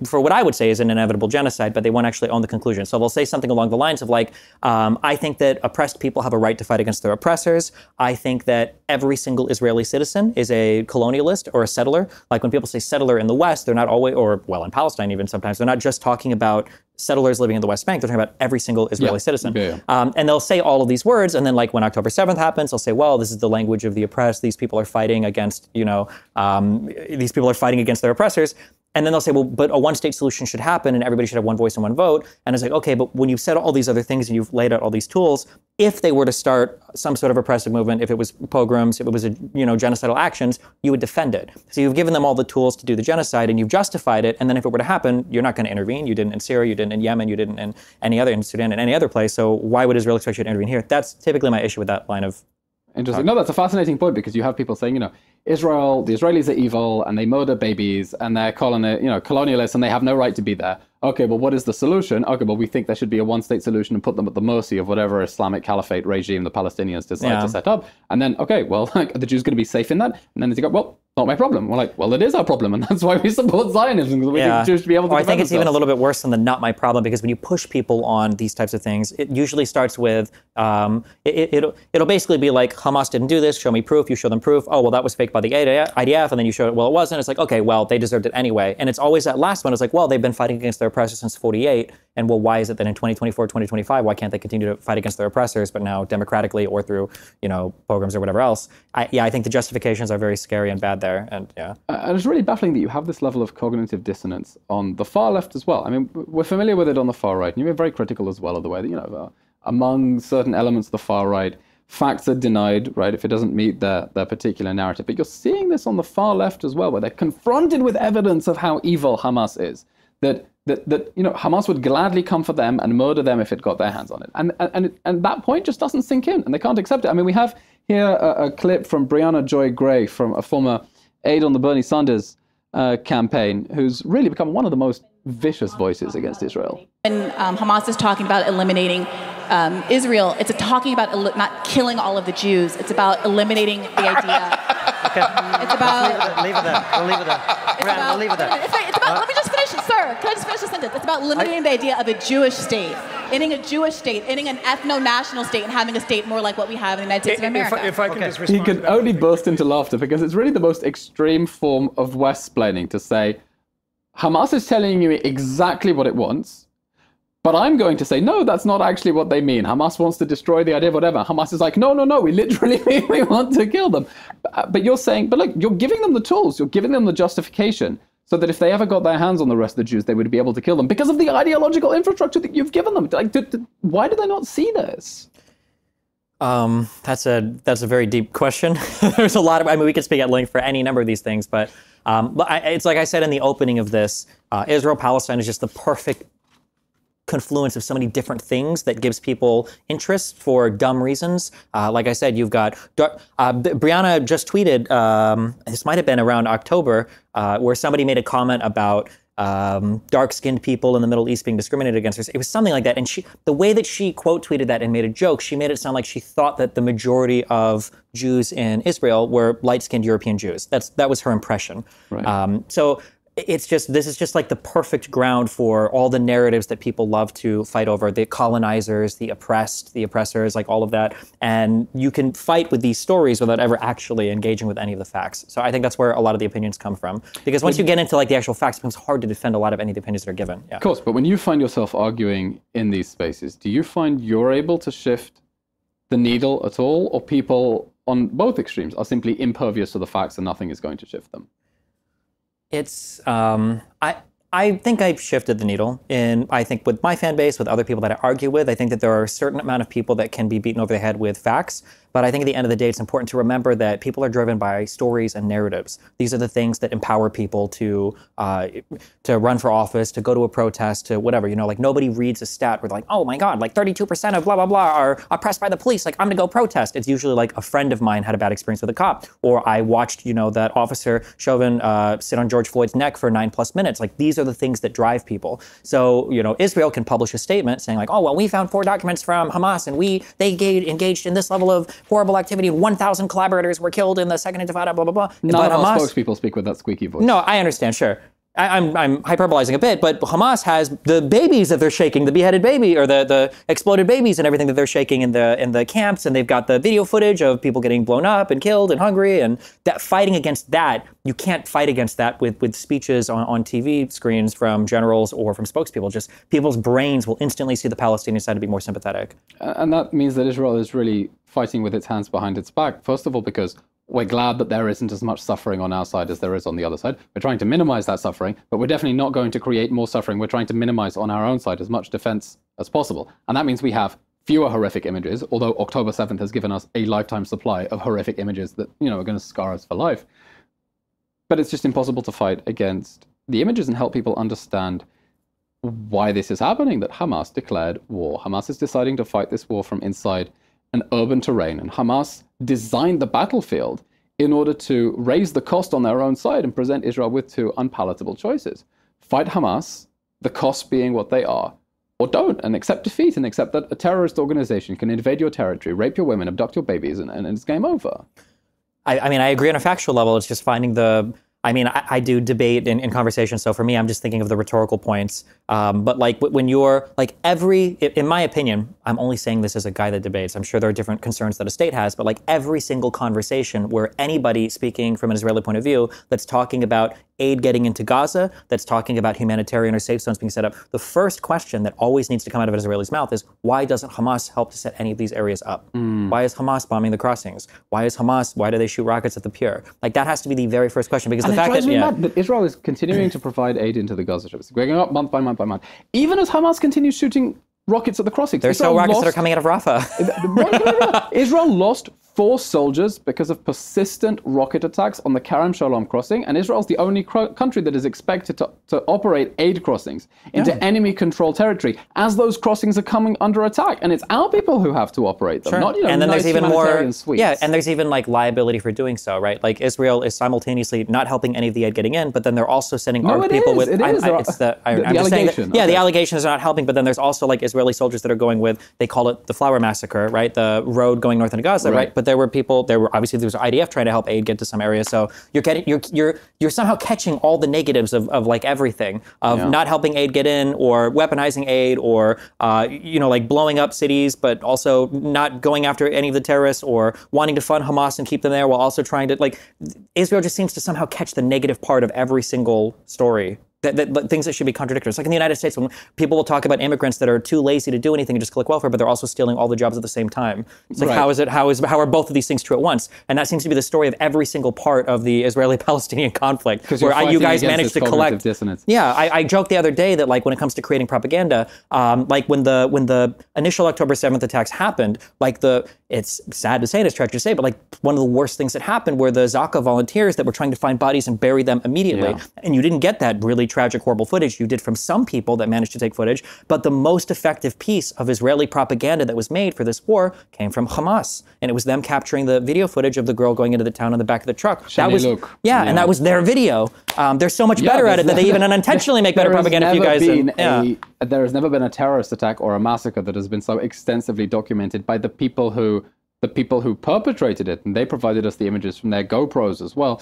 for what I would say is an inevitable genocide, but they won't actually own the conclusion. So they'll say something along the lines of, like, I think that oppressed people have a right to fight against their oppressors. I think that every single Israeli citizen is a colonialist or a settler. Like, when people say settler in the West, they're not always, or well, in Palestine even sometimes, they're not just talking about settlers living in the West Bank. They're talking about every single Israeli citizen. And they'll say all of these words, and then, like, when October 7th happens, they'll say, well, this is the language of the oppressed. These people are fighting against, these people are fighting against their oppressors. And then they'll say, well, but a one-state solution should happen and everybody should have one voice and one vote. And it's like, okay, but when you've said all these other things and you've laid out all these tools, if they were to start some sort of oppressive movement, if it was pogroms, if it was genocidal actions, you would defend it. So you've given them all the tools to do the genocide and you've justified it. And then if it were to happen, you're not going to intervene. You didn't in Syria, you didn't in Yemen, you didn't in Sudan, in any other place. So why would Israel expect you to intervene here? That's typically my issue with that line of... Interesting. No, that's a fascinating point, because you have people saying, the Israelis are evil and they murder babies and they're colonialists and they have no right to be there. Okay, well, what is the solution? Okay, well, we think there should be a one-state solution and put them at the mercy of whatever Islamic Caliphate regime the Palestinians decide to set up. And then, okay, well, are the Jews going to be safe in that? And then they go, well, not my problem. We're like, well, it is our problem, and that's why we support Zionism, because we think Jews should be able to defend I think it's themselves. even a little bit worse than the not my problem, because when you push people on these types of things, it usually starts with, it'll basically be like, Hamas didn't do this, show me proof, you show them proof, oh, well, that was faked by the IDF, and then you show it, well, it wasn't, it's like, okay, well, they deserved it anyway. And it's always that last one, it's like, well, they've been fighting against their oppressors since 48. And well, why is it that in 2024, 2025, why can't they continue to fight against their oppressors, but now democratically or through, pogroms or whatever else? I think the justifications are very scary and bad there. And and it's really baffling that you have this level of cognitive dissonance on the far left as well. I mean, we're familiar with it on the far right, and you've been very critical as well of the way that, among certain elements of the far right, facts are denied, right, if it doesn't meet their particular narrative. But you're seeing this on the far left as well, where they're confronted with evidence of how evil Hamas is. That Hamas would gladly come for them and murder them if it got their hands on it. And that point just doesn't sink in, and they can't accept it. I mean, we have here a clip from Brianna Joy Gray, from a former aide on the Bernie Sanders campaign, who's really become one of the most vicious voices against Israel. When Hamas is talking about eliminating Israel, it's talking about not killing all of the Jews. It's about eliminating the idea. Okay. It's about... Leave it there. We'll leave it there. We'll leave it there. It's about, let me just finish, sir. Can I just finish the sentence? It's about eliminating the idea of a Jewish state, ending a Jewish state, ending an ethno-national state, and having a state more like what we have in the United States of America. If I can just respond. He can only burst into laughter because it's really the most extreme form of West-splaining to say, Hamas is telling you exactly what it wants, but I'm going to say, no, that's not actually what they mean. Hamas wants to destroy the idea of whatever. Hamas is like, no, we literally mean we want to kill them. But you're saying, but look, you're giving them the tools, you're giving them the justification, so that if they ever got their hands on the rest of the Jews, they would be able to kill them because of the ideological infrastructure that you've given them. Like, why do they not see this? That's a very deep question. There's a lot of, we could speak at length for any number of these things, but it's like I said in the opening of this, Israel-Palestine is just the perfect confluence of so many different things that gives people interest for dumb reasons. Like I said, you've got, Brianna just tweeted, this might have been around October, where somebody made a comment about dark-skinned people in the Middle East being discriminated against. It was something like that. And the way that she quote tweeted that and made a joke, she made it sound like she thought that the majority of Jews in Israel were light-skinned European Jews. That was her impression. Right. So this is just like the perfect ground for all the narratives that people love to fight over, the colonizers, the oppressed, the oppressors, like all of that. And you can fight with these stories without ever actually engaging with any of the facts. So I think that's where a lot of the opinions come from. Because once you get into like the actual facts, it becomes hard to defend a lot of any of the opinions that are given. Yeah. Of course, but when you find yourself arguing in these spaces, do you find you're able to shift the needle at all? Or people on both extremes are simply impervious to the facts and nothing is going to shift them? It's, I think I've shifted the needle I think with my fan base, with other people that I argue with. I think that there are a certain amount of people that can be beaten over the head with facts. But I think at the end of the day, it's important to remember that people are driven by stories and narratives. These are the things that empower people to run for office, to go to a protest, to whatever. Like nobody reads a stat where they're like, oh my God, like 32% of blah, blah, blah are oppressed by the police. Like I'm gonna go protest. It's usually like a friend of mine had a bad experience with a cop. Or I watched, that officer Chauvin sit on George Floyd's neck for 9+ minutes. Like these are the things that drive people. So, Israel can publish a statement saying like, oh, well, we found 4 documents from Hamas and they engaged in this level of horrible activity. 1,000 collaborators were killed in the Second Intifada, blah, blah, blah. None of our spokespeople speak with that squeaky voice. No, I understand, sure. I'm hyperbolizing a bit, but Hamas has the babies that they're shaking, the beheaded baby or the exploded babies and everything that they're shaking in the camps, and they've got the video footage of people getting blown up and killed in Hungary, and that fighting against that, you can't fight against that with speeches on TV screens from generals or from spokespeople. Just people's brains will instantly see the Palestinian side to be more sympathetic. And that means that Israel is really fighting with its hands behind its back. First of all, because we're glad that there isn't as much suffering on our side as there is on the other side. We're trying to minimize that suffering, but we're definitely not going to create more suffering. We're trying to minimize on our own side as much defense as possible. And that means we have fewer horrific images, although October 7th has given us a lifetime supply of horrific images that, are going to scar us for life. But it's just impossible to fight against the images and help people understand why this is happening, that Hamas declared war. Hamas is deciding to fight this war from inside an urban terrain, and Hamas designed the battlefield in order to raise the cost on their own side and present Israel with 2 unpalatable choices. Fight Hamas, the costs being what they are, or don't, and accept defeat and accept that a terrorist organization can invade your territory, rape your women, abduct your babies, and it's game over. I agree on a factual level. It's just finding I do debate in conversation. So for me, I'm just thinking of the rhetorical points. But like when you're like in my opinion, I'm only saying this as a guy that debates. I'm sure there are different concerns that a state has, but like every single conversation where anybody speaking from an Israeli point of view that's talking about aid getting into Gaza, that's talking about humanitarian or safe zones being set up, the first question that always needs to come out of an Israeli's mouth is, why doesn't Hamas help to set any of these areas up? Why is Hamas bombing the crossings? Why do they shoot rockets at the pier? Like that has to be the very first question, because and the fact that mad that Israel is continuing to provide aid into the Gaza Strip. It's going up month by month by month. Even as Hamas continues shooting rockets at the crossings. There's still rockets that are coming out of Rafah. Israel lost 4 soldiers because of persistent rocket attacks on the Kerem Shalom crossing, and Israel's the only country that is expected to operate aid crossings into enemy-controlled territory as those crossings are coming under attack. And it's our people who have to operate them, not and then nice there's even more, sweets. yeah, and there's even like liability for doing so, right? Like Israel is simultaneously not helping any of the aid getting in, but then they're also sending armed people with. The allegation. The allegations are not helping, but then there's also like Israeli soldiers that are going with, they call it the Flower Massacre, right? The road going north into Gaza, right? But there were IDF trying to help aid get to some areas. So you're somehow catching all the negatives of like everything, of not helping aid get in, or weaponizing aid, or like blowing up cities, but also not going after any of the terrorists, or wanting to fund Hamas and keep them there while also trying to, like, Israel just seems to somehow catch the negative part of every single story. That things that should be contradictory. It's like in the United States, when people will talk about immigrants that are too lazy to do anything and just collect welfare, but they're also stealing all the jobs at the same time. It's like, how are both of these things true at once? And that seems to be the story of every single part of the Israeli-Palestinian conflict, where you guys managed to collect. Dissonance. Yeah, I joked the other day that like when it comes to creating propaganda, like when the initial October 7th attacks happened, like it's sad to say, and it's tragic to say, but like one of the worst things that happened were the Zaka volunteers that were trying to find bodies and bury them immediately. And you didn't get that really tragic, horrible footage. You did from some people that managed to take footage, but the most effective piece of Israeli propaganda that was made for this war came from Hamas, and it was them capturing the video footage of the girl going into the town on the back of the truck. And that was their video. They're so much better at it that they even unintentionally make better propaganda for you guys. There has never been a terrorist attack or a massacre that has been so extensively documented by the people who perpetrated it, and they provided us the images from their GoPros as well.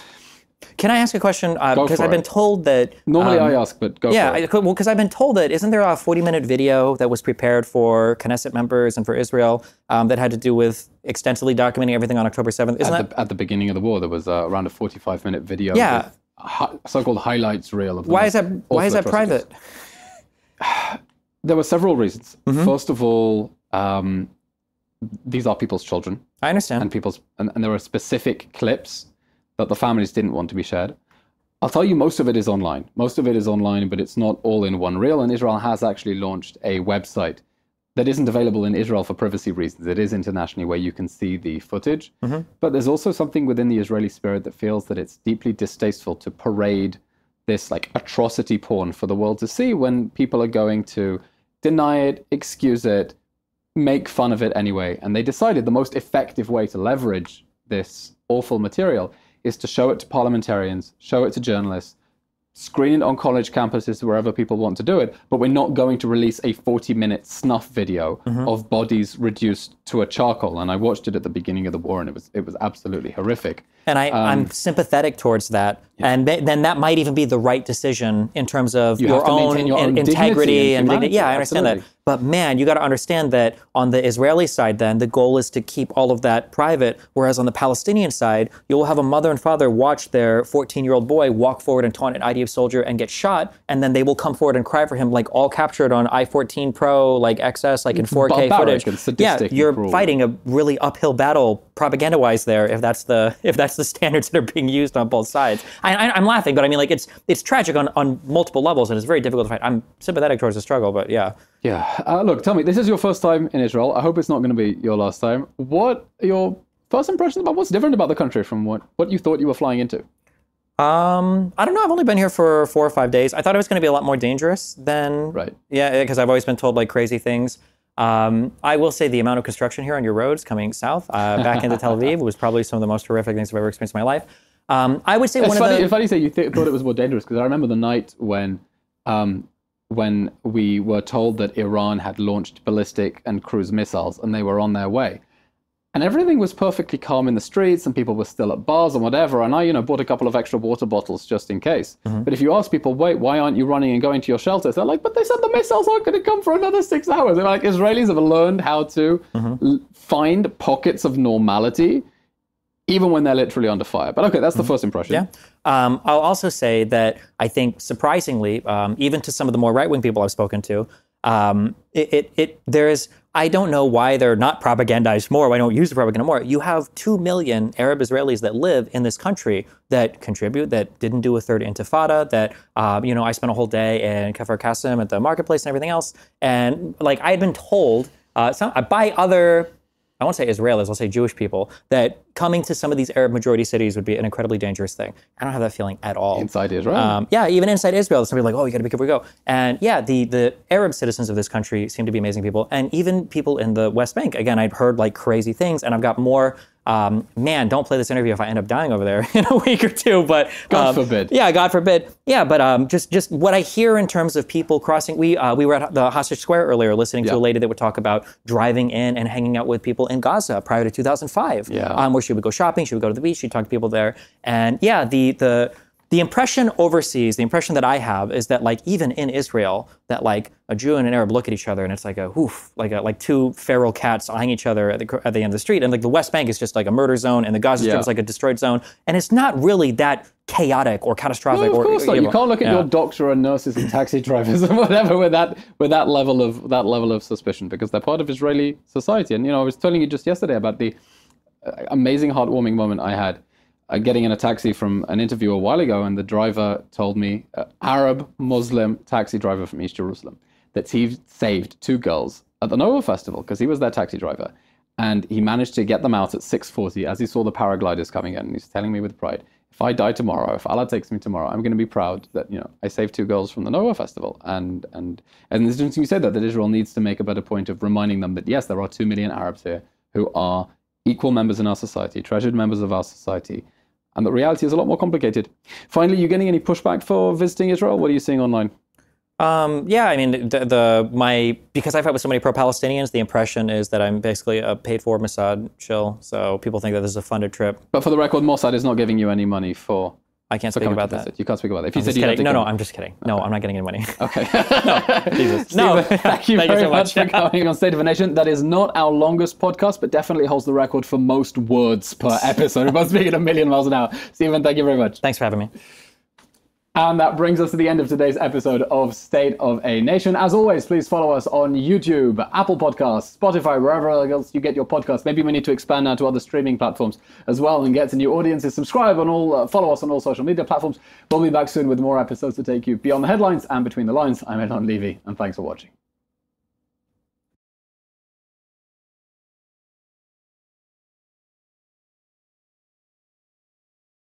Can I ask a question? Because I've been told that... Normally I ask, but go for it. Yeah, well, because I've been told that, isn't there a 40-minute video that was prepared for Knesset members and for Israel that had to do with extensively documenting everything on October 7th? At the beginning of the war, there was around a 45-minute video. Yeah. So-called highlights reel of Why is that private? There were several reasons. First of all, these are people's children. I understand. And there are specific clips that the families didn't want to be shared. I'll tell you, most of it is online. Most of it is online, but it's not all in one reel. And Israel has actually launched a website that isn't available in Israel for privacy reasons. It is internationally where you can see the footage. But there's also something within the Israeli spirit that feels that it's deeply distasteful to parade this like atrocity porn for the world to see, when people are going to deny it, excuse it, make fun of it anyway. And they decided the most effective way to leverage this awful material is to show it to parliamentarians, show it to journalists, screen it on college campuses, wherever people want to do it, but we're not going to release a 40-minute snuff video of bodies reduced to a charcoal. And I watched it at the beginning of the war, and it was absolutely horrific. And I'm sympathetic towards that. And then that might even be the right decision in terms of your own integrity and dignity. Yeah, I understand that. But man, you got to understand that on the Israeli side, then the goal is to keep all of that private. Whereas on the Palestinian side, you'll have a mother and father watch their 14-year-old boy walk forward and taunt an IDF soldier and get shot, and then they will come forward and cry for him, like all captured on i14 Pro, like XS, like in 4K footage. Yeah, you're fighting a really uphill battle propaganda-wise there, if that's the standards that are being used on both sides. I'm laughing, but I mean, like it's tragic on multiple levels, and it's very difficult to fight. I'm sympathetic towards the struggle, but yeah. Yeah. Look, tell me, this is your first time in Israel. I hope it's not going to be your last time. What are your first impressions about what's different about the country from what you thought you were flying into? I don't know. I've only been here for 4 or 5 days. I thought it was going to be a lot more dangerous than... Right. Yeah, because I've always been told like crazy things. I will say the amount of construction here on your roads coming south back into Tel Aviv was probably some of the most horrific things I've ever experienced in my life. I would say it's funny you say you thought it was more dangerous, because I remember the night when we were told that Iran had launched ballistic and cruise missiles and they were on their way. And everything was perfectly calm in the streets, and people were still at bars and whatever. And I, bought a couple of extra water bottles just in case. But if you ask people, wait, why aren't you running and going to your shelters? They're like, but they said the missiles aren't going to come for another 6 hours. They're like, Israelis have learned how to find pockets of normality, even when they're literally under fire. But okay, that's the first impression. Yeah. I'll also say that I think, surprisingly, even to some of the more right-wing people I've spoken to, I don't know why they're not propagandized more, why don't use the propaganda more. You have 2 million Arab Israelis that live in this country that contribute, that didn't do a third intifada, that, I spent a whole day in Kfar Qasim at the marketplace and everything else. And like I had been told by other, I won't say Israelis, I'll say Jewish people, that coming to some of these Arab majority cities would be an incredibly dangerous thing. I don't have that feeling at all. Inside Israel? Even inside Israel, somebody's like, oh, you got to be careful where you go. And yeah, the Arab citizens of this country seem to be amazing people. And even people in the West Bank, again, I've heard like crazy things, and I've got more, man, don't play this interview if I end up dying over there in a week or two, but... God forbid. Yeah, God forbid. Yeah, but just what I hear in terms of people crossing, we were at the Hostage Square earlier listening to a lady that would talk about driving in and hanging out with people in Gaza prior to 2005, where she would go shopping, she would go to the beach, she'd talk to people there. And yeah, the impression overseas, the impression that I have is that like even in Israel, that like a Jew and an Arab look at each other and it's like a whoof, like two feral cats eyeing each other at the end of the street. And like the West Bank is just like a murder zone, and the Gaza Strip is like a destroyed zone. And it's not really that chaotic or catastrophic. No, of course not. You can't look at your doctor and nurses and taxi drivers and whatever with that level of suspicion, because they're part of Israeli society. And I was telling you just yesterday about the amazing heartwarming moment I had getting in a taxi from an interview a while ago, and the driver told me, Arab Muslim taxi driver from East Jerusalem, that he saved 2 girls at the Nova Festival because he was their taxi driver, and he managed to get them out at 6:40 as he saw the paragliders coming in. And he's telling me with pride, if I die tomorrow, if Allah takes me tomorrow, I'm going to be proud that I saved 2 girls from the Nova Festival. And it's interesting you said that Israel needs to make a better point of reminding them that yes, there are 2 million Arabs here who are equal members in our society, treasured members of our society. And the reality is a lot more complicated. Finally, you getting any pushback for visiting Israel? What are you seeing online? Yeah, I mean, because I fight with so many pro-Palestinians, the impression is that I'm basically a paid-for Mossad shill. So people think that this is a funded trip. But for the record, Mossad is not giving you any money for... I can't speak about that. You can't speak about that. If you said I'm just kidding. No, I'm not getting any money. Okay. No, Jesus. Stephen, thank you very much for coming on State of a Nation. That is not our longest podcast, but definitely holds the record for most words per episode. We're both speaking a million miles an hour. Stephen, thank you very much. Thanks for having me. And that brings us to the end of today's episode of State of a Nation. As always, please follow us on YouTube, Apple Podcasts, Spotify, wherever else you get your podcasts. Maybe we need to expand now to other streaming platforms as well and get to new audiences. Subscribe on follow us on all social media platforms. We'll be back soon with more episodes to take you beyond the headlines and between the lines. I'm Elon Levy, and thanks for watching.